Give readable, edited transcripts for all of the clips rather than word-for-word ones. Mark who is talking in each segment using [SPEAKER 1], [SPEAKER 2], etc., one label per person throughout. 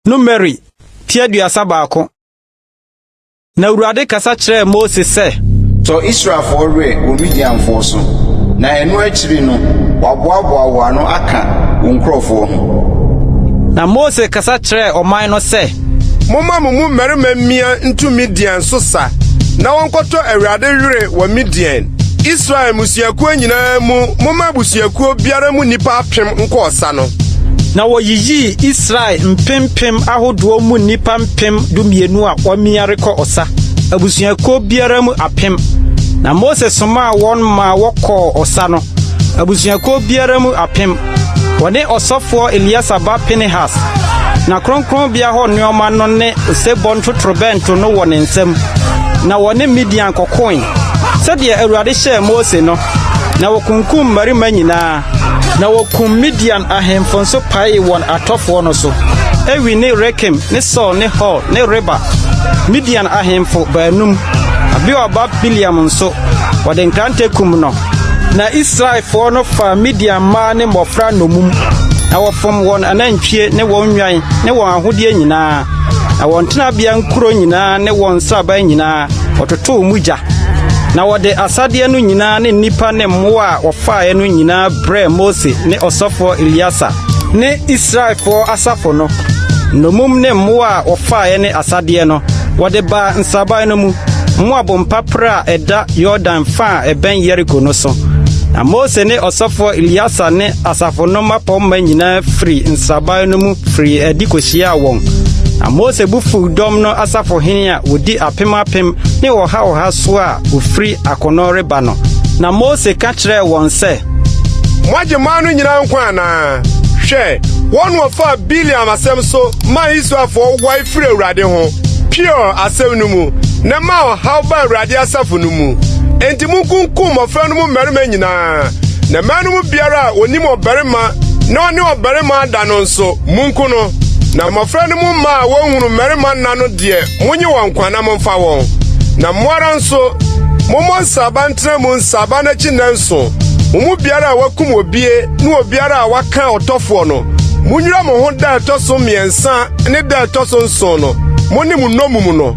[SPEAKER 1] Numeri tiaduasa baako. Na Awurade kasa kyerɛ Mose sɛ,
[SPEAKER 2] "To Israel for Midian force na enu akiri no waboaboa wa no aka wonkrofo ho."
[SPEAKER 1] Na Mose kasa kyerɛ ɔman no sɛ,
[SPEAKER 3] "Momma mo mu mmarima mmia ntu Midian so sa na wɔnkɔtɔ Awurade were wɔ Midian. Israel musiakuo nyinaa mu momma busuakuo biara mu nipa apem nkɔɔsa no."
[SPEAKER 1] Na wɔyiyi Israel mpempem ahodoɔ mu nipa mpem dumienu a wɔmiare kɔ ɔsa, abusuakuo biara mu apem. Na Mose somaa wɔn ma wɔkɔɔ ɔsa no, abusuakuo biara mu apem. Wɔne ɔsɔfoɔ Eliasa ba Pinehas, na kronkronbea hɔ nneɔma no ne osebɔ ntotorobɛnto no wɔ ne nsam. Na wɔne Midian kɔkoe, sɛdeɛ Awurade hyɛɛ Mose no, na wɔkunkum mmarima nyinaa. Na wɔkum Midian ahemfo nso pae wɔn atɔfoɔ no so. Ewi ne Rekem ne Sol ne Hol ne Reba, Midian ahemfo baanum. Abiɔba Biliam nso, wɔde nkrante kum no. Na Israelfoɔ no fa Midian mmaa ne mmɔfra nomum. Na wɔfom wɔn anantwie ne wɔn nnwan ne wɔn ahodeɛ nyinaa. Na wɔn tenabea nkuro nyinaa ne wɔn sraban nyinaa, wɔtotoo mu gya. Na wɔde asadeɛ no nyinaa ne nnipa ne mmoa a wɔfaeɛ no nyinaa brɛ Mose ne ɔsɔfoɔ Eliasa ne Israelfoɔ asafo no. Nomum ne mmoa a wɔfaeɛ ne asadeɛ no, wɔde baa nsaban no mu, Moab mpapre a ɛda Yordan fa a ɛbɛn Yeriko no so. Na Mose ne ɔsɔfoɔ Eliasa ne asafo no mapɔmma nyinaa firi nsaban no mu firi adi kɔhyiaa wɔn. Na Mose bufu dɔm no asafohene a wodi apem ne ɔha so a ofiri akɔnɔ reba no. Na Mose ka kyerɛ wɔn sɛ,
[SPEAKER 3] "Moagye maa no nyinaa nkwa anaa? Hwɛ, wɔn wɔfa Biliam asɛm so ma Israelfoɔ wae firi Awurade ho, pure asɛm no mu, na ma ɔhaw ba Awurade asafo no mu. Enti munkunkum mmɔfra no mu mmarima nyinaa, na mmaa no mu biara a onim ɔbarima na ɔne ɔbarima ada no nso munku no. Na mmɔfra no mu mmaa a wɔhunu mmarima nna no deɛ monye wɔn nkwa na momfa wɔn. Na mmoara nso, mommɔ nsaba ntena mu nsaba n'akyi nnanson. Mo mu biara a wakum obie ne obiara a waka ɔtɔfoɔ no, munnwira mo ho da ɛtɔ so mmiɛnsa ne da ɛtɔ so nson no, mo ne mo nnomum no.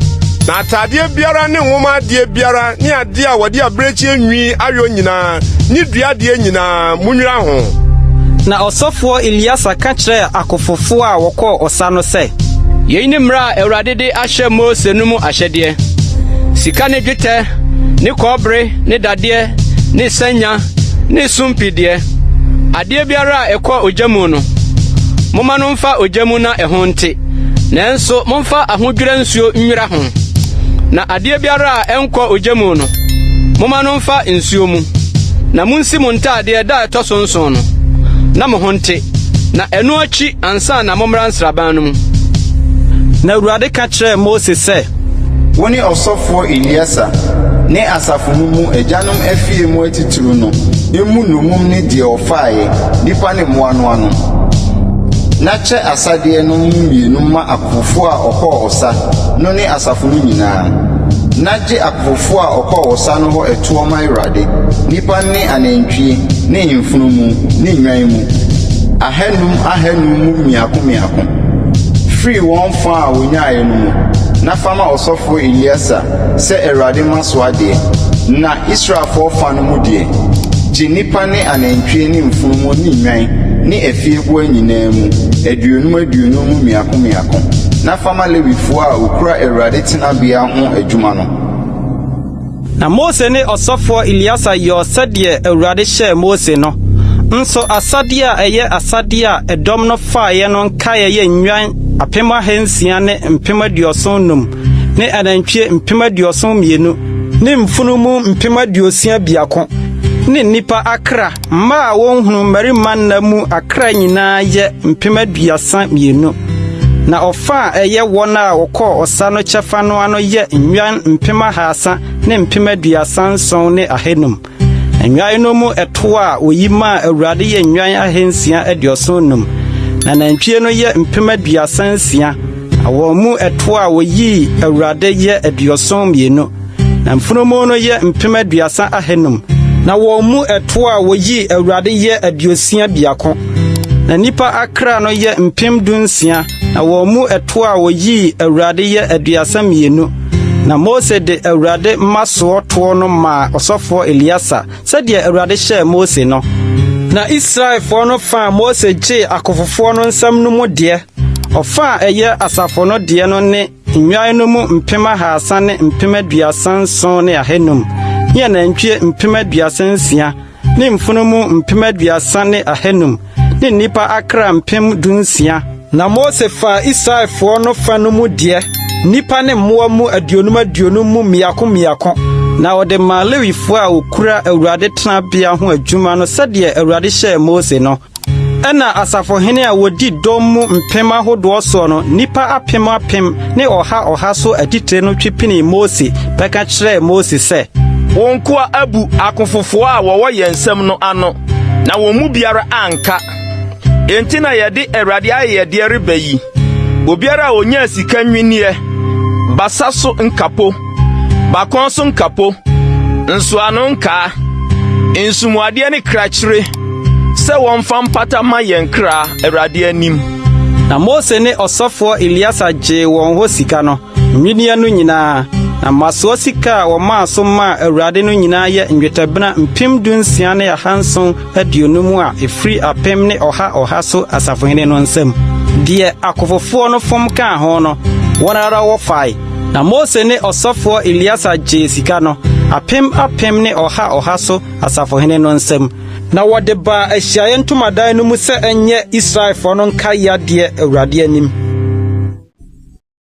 [SPEAKER 3] Na atadeɛ biara ne nwoma adeɛ biara ne adeɛ a wɔde abirekyie nwi ayɔ nyinaa ne duadeɛ nyinaa munnwira ho."
[SPEAKER 1] Na ɔsɔfoɔ Eliasa ka kyerɛ akofofoɔ a wɔkɔɔ ɔsa no sɛ,
[SPEAKER 4] "Yei ne mmara a Awurade de ahyɛ Mose no mu ahyɛdeɛ. Sika ne dwetɛ ne kɔbere ne dadeɛ ne sanya ne sumpideɛ. Adeɛ biara a ɛkɔ ogya mu no, momma no mfa ogya mu na ɛho nte. Nanso momfa ahodwira nsuo nnwira ho. Na adeɛ biara a ɛnkɔ ogya mu no, momma no mfa nsuo mu. Na munsi mo ntadeɛ da ɛtɔ so nson no, na mo ho nte. Na ɛno akyi ansa na mommra nsraban no mu."
[SPEAKER 1] Na Awurade ka kyerɛ Mose sɛ,
[SPEAKER 2] "Wo ne ɔsɔfoɔ Eliasa ne asafo no mu agyanom afie mu atitiri no emu nomum ne deɛ ɔfaeɛ nipa ne mmoa no ano. Na kyɛ asadeɛ no mu mmienu ma akofo a ɔkɔɔ ɔsa no ne asafo no nyinaa. Na gye akofo a ɔkɔɔ ɔsa no hɔ ɛtoɔ ma Awurade, nipa ne anantwie ne mfunumu ne nnwan mu, ahanum mu miako. Firi wɔn fa a wonyaeɛ no mu, na fama ɔsɔfoɔ Eliasa sɛ Awurade ma so adeɛ. Na Israelfoɔ fa no mu deɛ, gye nipa ne anantwie ne mfunumu ne nnwan ne afieboa nyinaa mu, aduonum mu miako. Na fama Lewifoɔ a okura Awurade tenabea ho adwuma no."
[SPEAKER 1] Na Mose ne ɔsɔfoɔ Eliasa yɛ sɛdeɛ Awurade hyɛɛ Mose no. Nso asadeɛ a ɛyɛ asadeɛ a ɛdɔm no faeɛ no nkaeɛ yɛ nnwan 600 ne 75,000 ne anantwie 72,000 ne mfunumu 62,000 ne nnipa akra mma a wɔnhunu mmarima nna mu akra nyinaa yɛ 32,000. Na ɔfa a ɛyɛ wɔn a wɔkɔɔ ɔsa no kyɛfa no ano yɛ nnwan 300,000 ne 37,500 ne ahanum. Nnwan no mu ɛto a oyi maa Awurade yɛ nnwan 675. Na nantwie no yɛ 36,000. Na wɔn mu ɛto a oyi Awurade yɛ 72. Na mfunumu no yɛ 30,500. Na wɔn mu ɛto a oyi Awurade yɛ 62. Na nipa akra no yɛ 16,000 na wɔn mu ɛto a wɔyii Awurade yɛ aduasa mmienu. Na Mose de Awurade mmasoɔ toɔ no ma ɔsɔfoɔ Eliasa sɛdeɛ Awurade hyɛɛ Mose no. Na Israelfoɔ no fa Mose gye akofofoɔ no nsam no mu deɛ. Ɔfa ɛyɛ asafo no deɛ no ne nnwan no mu 3,300 ne 37,500 ne ahenum. Ne anantwie 36,000 ne mfunumu 30,000 ne ahenum. Ne nipa akra 16,000. Na Mose fa Israelfoɔ no fa no mu deɛ. Nipa ne mmoa mu aduonum mu mmiako. Na ɔde ma Lewifoɔ a okura Awurade tenabea ho adwuma no sɛdeɛ Awurade hyɛɛ Mose no. Ɛna asafohene a wodi dɔm mu 1,000 ahodoɔ so no nipa 1,000 ne ɔha so atitire no twipini Mose bɛka kyerɛɛ Mose sɛ,
[SPEAKER 5] wɔn koa abu akofofoɔ a wɔwɔ yɛn nsam no ano, na wɔn mu biara anka. Enti na yɛde Awurade ayɛdeɛ reba yi. Obiara a onyaa sika nwiniɛ, basa so nkapo, bakɔn so nkapo, nsoano nkaa, nsumuadeɛ ne krakyire, sɛ wɔmfa mpata ma yɛn kra Awurade anim.
[SPEAKER 1] Na Mose ne ɔsɔfoɔ Eliasa gyee wɔn hɔ sika no, nwiniɛ no nyinaa. Na masoɔ sika a wɔmaa so ma Awurade no nyinaa yɛ nnwetɛbena 16,750 a ɛfiri 1,000 ne ɔha so asafohene no nsam. Deɛ akofofoɔ no fom kaa ho no, wɔn ara wɔfae. Na Mose ne ɔsɔfoɔ Eliasa gyee sika no, 1,000 ne ɔha so asafohene no nsam. Na wɔde baa Ahyiaeɛ Ntomadan no mu sɛ ɛnyɛ Israelfoɔ no nkaeadeɛ Awurade anim.